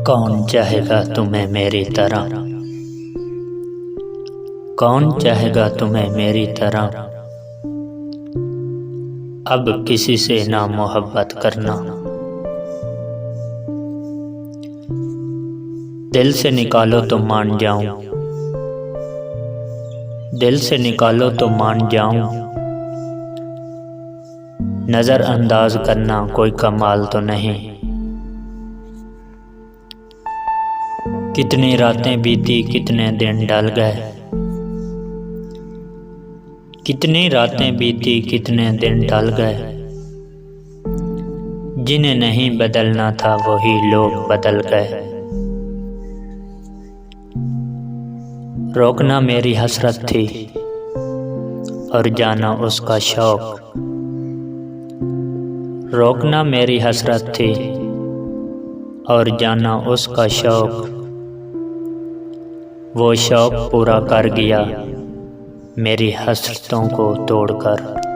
कौन चाहेगा तुम्हें मेरी तरह, कौन चाहेगा तुम्हें मेरी तरह। अब किसी से ना मोहब्बत करना। दिल से निकालो तो मान जाऊं, दिल से निकालो तो मान जाऊं। नज़रअंदाज करना कोई कमाल तो नहीं। कितनी रातें बीती कितने दिन ढल गए, कितनी रातें बीती कितने दिन ढल गए। जिन्हें नहीं बदलना था वही लोग बदल गए। रोकना मेरी हसरत थी और जाना उसका शौक। रोकना मेरी हसरत थी और जाना उसका शौक। वो शौक पूरा कर गया मेरी हसरतों को तोड़कर।